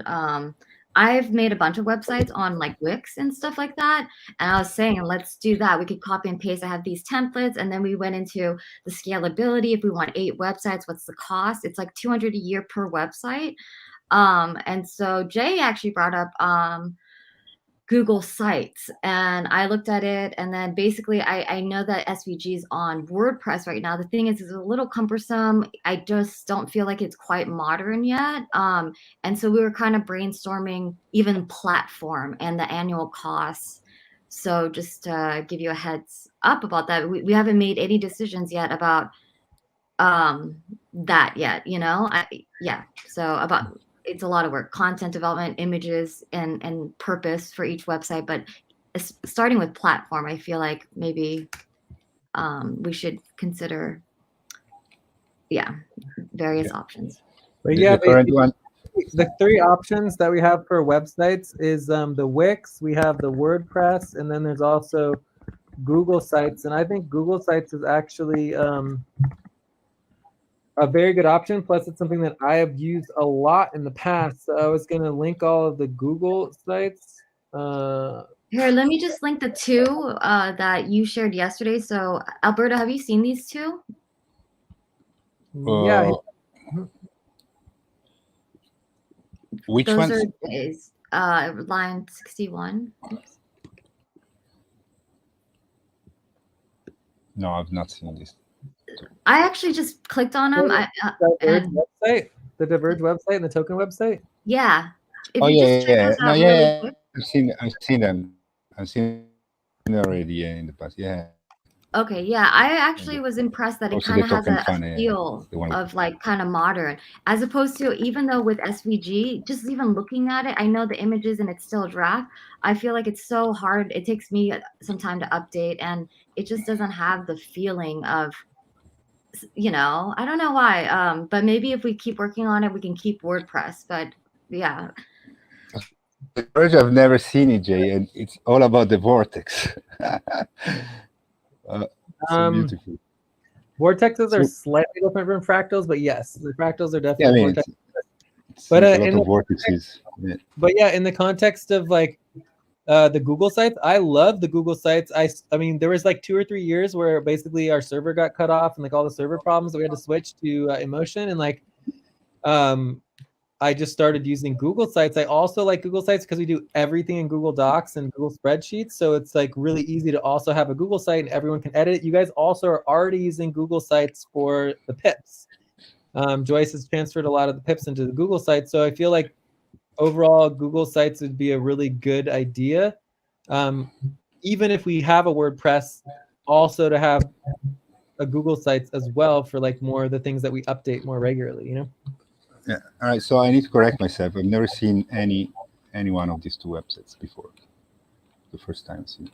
I've made a bunch of websites on like Wix and stuff like that. And I was saying, let's do that. We could copy and paste. I have these templates. And then we went into the scalability. If we want 8 websites, what's the cost? It's like $200 a year per website. And so Jay actually brought up Google Sites, and I looked at it, and then basically I know that SVG is on WordPress right now. The thing is, it's a little cumbersome. I just don't feel like it's quite modern yet. And so we were kind of brainstorming even platform and the annual costs. So just to give you a heads up about that, we haven't made any decisions yet about that yet, you know? So about, it's a lot of work, content development, images, and purpose for each website. But starting with platform, I feel like maybe we should consider, various options. But The current one. The 3 options that we have for websites is the Wix, we have the WordPress, and then there's also Google Sites. And I think Google Sites is actually a very good option. Plus, it's something that I have used a lot in the past. So I was going to link all of the Google Sites. Here, let me just link the 2 that you shared yesterday. So, Alberto, have you seen these 2? Yeah. Which Those ones? are line 61. Oops. No, I've not seen this. I actually just clicked on them. The Diverge website and the Token website. Yeah. If Oh you yeah, just check yeah. those No, out yeah, really yeah. quick. I've seen them. I've seen them already in the past. Yeah. Okay, yeah, I actually was impressed that it Also kind the of has token a fund, feel the one. of like kind of modern, as opposed to, even though with SVG, just even looking at it, I know the images and it's still a draft. I feel like it's so hard. It takes me some time to update, and it just doesn't have the feeling of, you know, I don't know why. But maybe if we keep working on it, we can keep WordPress. But yeah. The Verge, I've never seen it, Jay, and it's all about the vortex. So beautiful. Vortexes are slightly different from fractals, but yes, the fractals are definitely Yeah, I mean, vortexes. But But a lot of vortexes. Yeah. But yeah, in the context of like the Google Sites, I love the Google Sites. I mean, there was like 2 or 3 years where basically our server got cut off and like all the server problems, we had to switch to Emotion, and like I just started using Google Sites. I also like Google Sites because we do everything in Google Docs and Google Spreadsheets. So it's like really easy to also have a Google site and everyone can edit it. You guys also are already using Google Sites for the pips. Joyce has transferred a lot of the pips into the Google site. So I feel like overall Google Sites would be a really good idea. Even if we have a WordPress, also to have a Google Sites as well for like more of the things that we update more regularly, you know? Yeah. All right. So I need to correct myself. I've never seen any one of these 2 websites before. The first time I've seen it.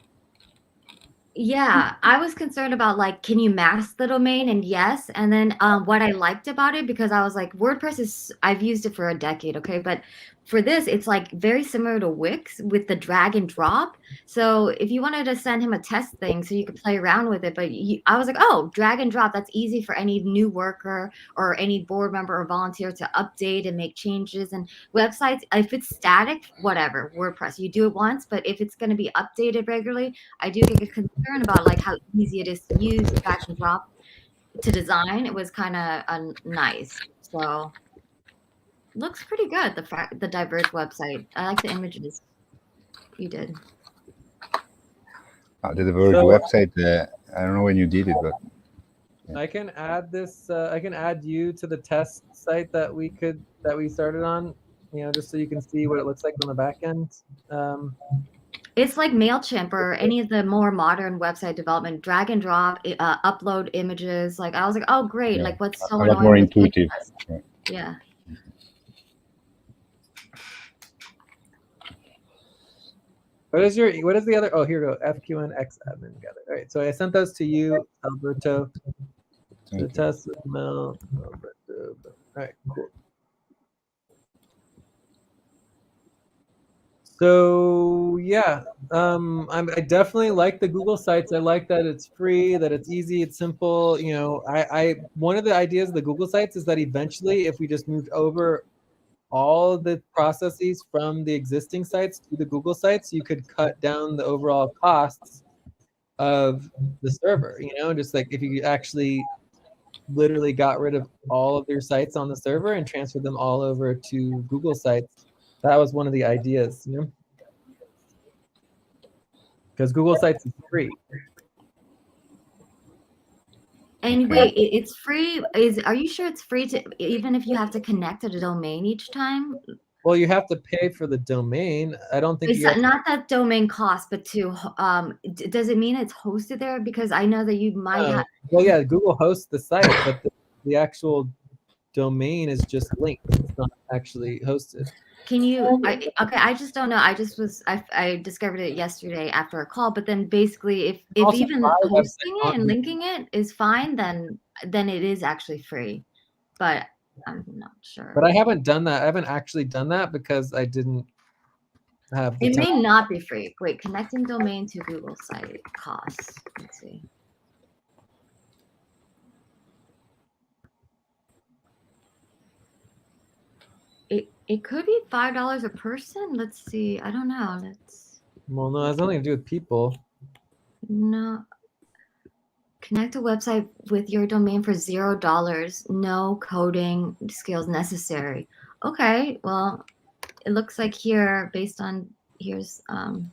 Yeah, I was concerned about like, can you mask the domain? And yes. And then what I liked about it, because I was like, WordPress is, I've used it for a decade, okay? But for this, it's like very similar to Wix with the drag and drop. So if you wanted to send him a test thing so you could play around with it, but I was like, oh, drag and drop, that's easy for any new worker or any board member or volunteer to update and make changes. And websites, if it's static, whatever, WordPress, you do it once, but if it's going to be updated regularly, I do get concerned about like how easy it is to use, drag and drop to design. It was kind of nice. So looks pretty good, the Diverge website. I like the images you did. The Diverge website I don't know when you did it, but I can add this. I can add you to the test site that we started on. Just so you can see what it looks like on the back end. It's like MailChimp or any of the more modern website development, drag and drop, upload images. Like I was like, oh great, like what's so a lot annoying more with intuitive. Yeah. What is the other? Oh, here we go. FQNX admin. Got it. All right. So I sent those to you, Alberto. The test with Mel. Alberto. All right. Cool. So yeah, I definitely like the Google Sites. I like that it's free, that it's easy, it's simple. One of the ideas of the Google Sites is that eventually, if we just moved over all the processes from the existing sites to the Google Sites, you could cut down the overall costs of the server. Just like if you actually literally got rid of all of their sites on the server and transferred them all over to Google Sites. That was one of the ideas, because Google Sites is free. And wait, it's free. Are you sure it's free to, even if you have to connect to the domain each time? Well, you have to pay for the domain. I don't think not that domain cost, but does it mean it's hosted there? Because I know that you might have. Well, yeah, Google hosts the site, but the actual domain is just linked. It's not actually hosted. Can you? I just don't know. I discovered it yesterday after a call. But then basically, if even hosting it and linking it is fine, then it is actually free. But I'm not sure. But I haven't done that. I haven't actually done that because I didn't have. It may not be free. Wait, connecting domain to Google site costs. Let's see. It could be $5 a person. Let's see. I don't know. Well, no, it has nothing to do with people. No. Connect a website with your domain for $0. No coding skills necessary. Okay. Well, it looks like here, based on here's the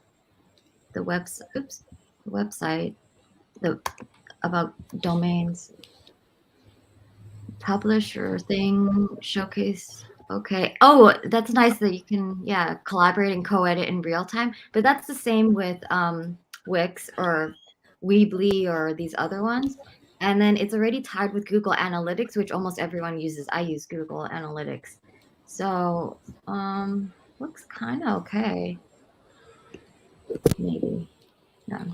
website. Oops, the website. About domains. Publisher thing showcase. Okay. Oh, that's nice that you can, collaborate and co-edit in real time. But that's the same with Wix or Weebly or these other ones. And then it's already tied with Google Analytics, which almost everyone uses. I use Google Analytics. So looks kind of okay. Maybe. Yeah.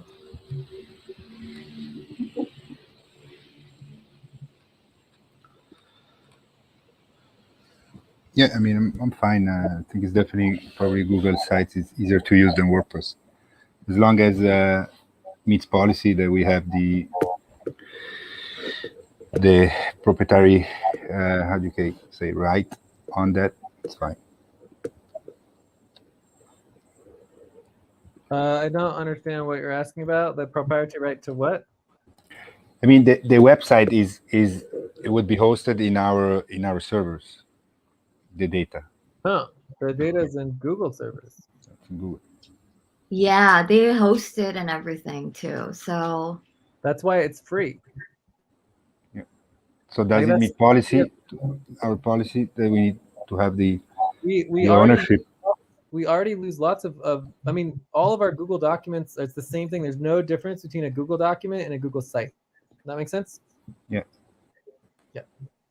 Yeah, I mean, I'm fine. I think it's definitely probably Google Sites is easier to use than WordPress, as long as meets policy that we have the proprietary how do you say right on that. It's fine. I don't understand what you're asking about. The proprietary right to what? I mean, the website is it would be hosted in our servers. The data. Oh, the data is in Google servers. Google. Yeah, they host it and everything too. So that's why it's free. Yeah. So does it meet policy? Our policy that we need to have the ownership. We already lose lots of. I mean, all of our Google documents. It's the same thing. There's no difference between a Google document and a Google site. Does that make sense? Yeah. Yeah.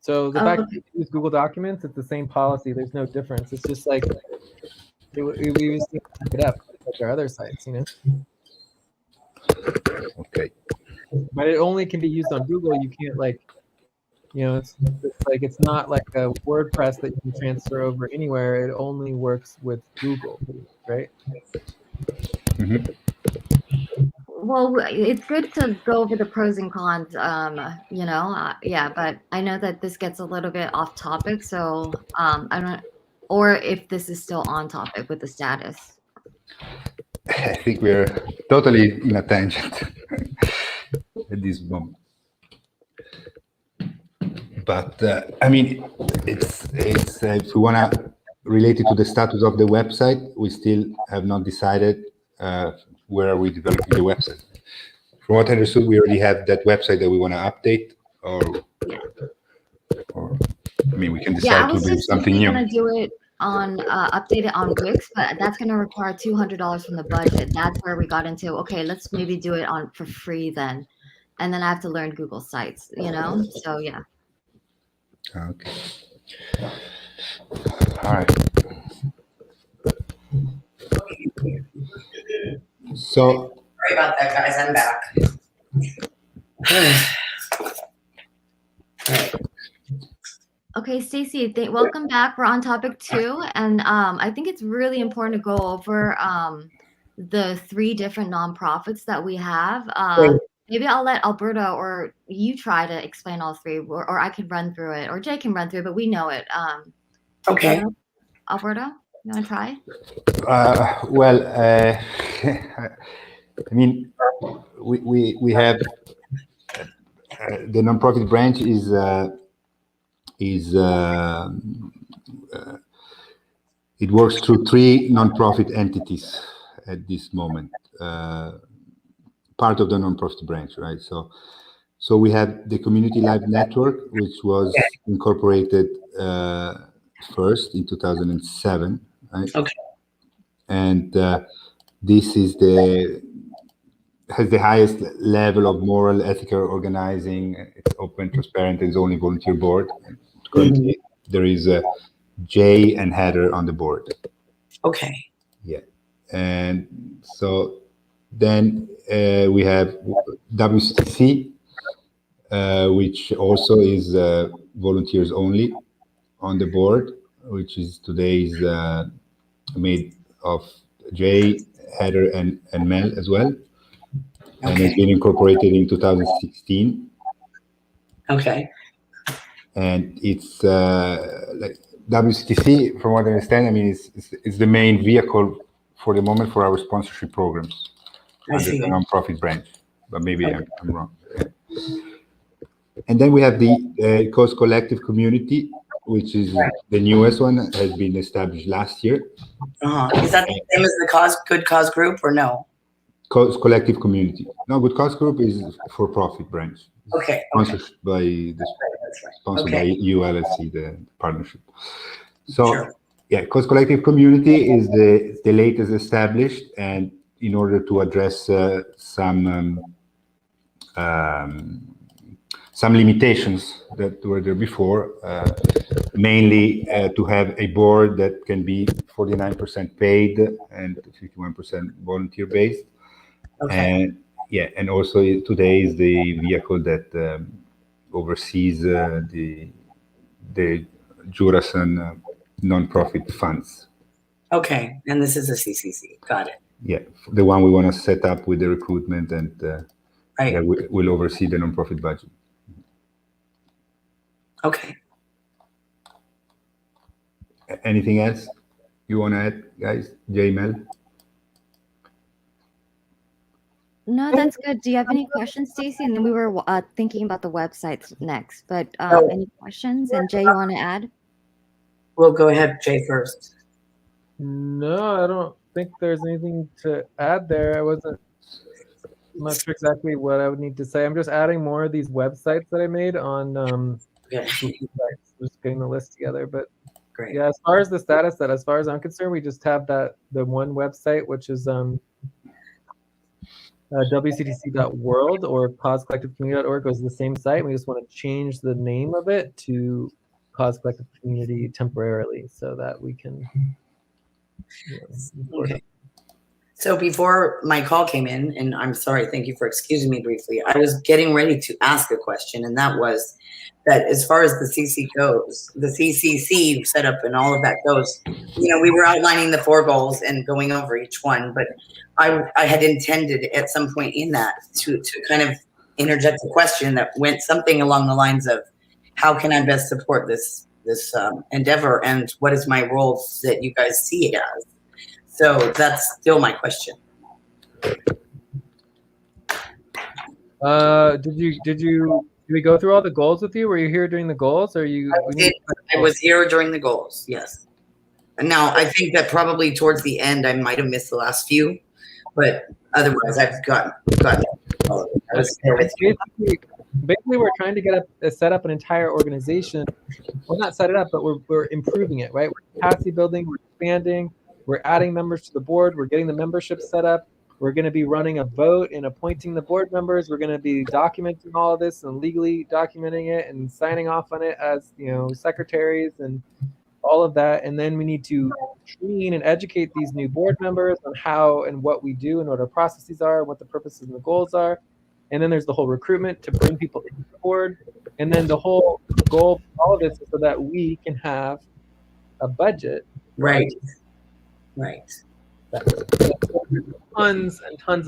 So the fact that you use Google Documents, it's the same policy. There's no difference. It's just like we just need to pick it up like our other sites, Okay. But it only can be used on Google. You can't it's not like a WordPress that you can transfer over anywhere. It only works with Google, right? Mm-hmm. Well, it's good to go over the pros and cons, but I know that this gets a little bit off topic, so I don't, or if this is still on topic with the status. I think we're totally in a tangent at this moment. But I mean, it's if we want to relate it to the status of the website, we still have not decided where are we developing the website. from what I understood, we already have that website that we want to update, or I mean, we can Yeah, I decide to was do just something simply new. gonna do it on update it on Wix, but that's gonna require $200 from the budget. That's where we got into, okay, let's maybe do it on for free then. And then I have to learn Google Sites, you know? So yeah. Okay. All right. So, Sorry about that, guys. I'm back. Okay, Stacy, welcome back. We're on topic 2, and I think it's really important to go over the 3 different nonprofits that we have. Maybe I'll let Alberto or you try to explain all 3, or I could run through it, or Jay can run through it, but we know it. Okay. Alberto, you want to try? well, I mean, we have the nonprofit branch is it works through 3 nonprofit entities at this moment, part of the nonprofit branch, right? So we have the Community Live Network, which was incorporated first in 2007, right? Okay. And this is has the highest level of moral, ethical organizing. It's open, transparent, and it's only volunteer board. Currently, there is Jay and Heather on the board. Okay. Yeah. And so then we have WCC, which also is volunteers only on the board, which is today's made of Jay, Heather, and Mel as well. And it's been incorporated in 2016. Okay. And it's like WCTC, from what I understand, I mean, it's the main vehicle for the moment for our sponsorship programs under the nonprofit branch. But maybe I'm wrong. And then we have the Cause Collective Community, which is the newest one, has been established last year. Is that the same as the Good Cause Group, or no? Cause Collective Community. No, Good Cause Group is for-profit branch. Okay. Sponsored by by ULSC, the partnership. So yeah, Cause Collective Community is the latest established, and in order to address some limitations that were there before, mainly to have a board that can be 49% paid and 51% volunteer based. Okay. And yeah, and also today is the vehicle that oversees the Jurasan nonprofit funds. Okay, and this is a CCC. Got it. Yeah, the one we want to set up with the recruitment, and right. will oversee the nonprofit budget. Okay. Anything else you want to add, guys? Jay, Mel? No, that's good. Do you have any questions, Stacy? And then we were thinking about the websites next, but any questions? And Jay, you want to add? Well, go ahead, Jay, first. No, I don't think there's anything to add there. I'm not sure exactly what I would need to say. I'm just adding more of these websites that I made on just getting the list together. But great. Yeah, as far as the status, that as far as I'm concerned, we just have the one website, which is wctc.world, or causecollectivecommunity.org goes to the same site. We just want to change the name of it to Cause Collective Community temporarily, so that we can. Okay. So before my call came in, and I'm sorry, thank you for excusing me briefly, I was getting ready to ask a question, and that was that as far as the CC goes, the CCC setup and all of that goes, we were outlining the 4 goals and going over each one, but I had intended at some point in that to kind of interject a question that went something along the lines of, how can I best support this endeavor, and what is my role that you guys see it as? So that's still my question. Did we go through all the goals with you? Were you here during the goals? Or I was here during the goals, yes. And now I think that probably towards the end I might have missed the last few, but otherwise I've got it. I was there with you. Basically, we're trying to set up an entire organization. Well, not set it up, but we're improving it, right? We're capacity building, we're expanding, we're adding members to the board, we're getting the membership set up. We're going to be running a vote and appointing the board members. We're going to be documenting all of this and legally documenting it and signing off on it as, secretaries and all of that. And then we need to train and educate these new board members on how and what we do and what our processes are, what the purposes and the goals are. And then there's the whole recruitment to bring people into the board. And then the whole goal of all of this is so that we can have a budget. Right. Tons and tons of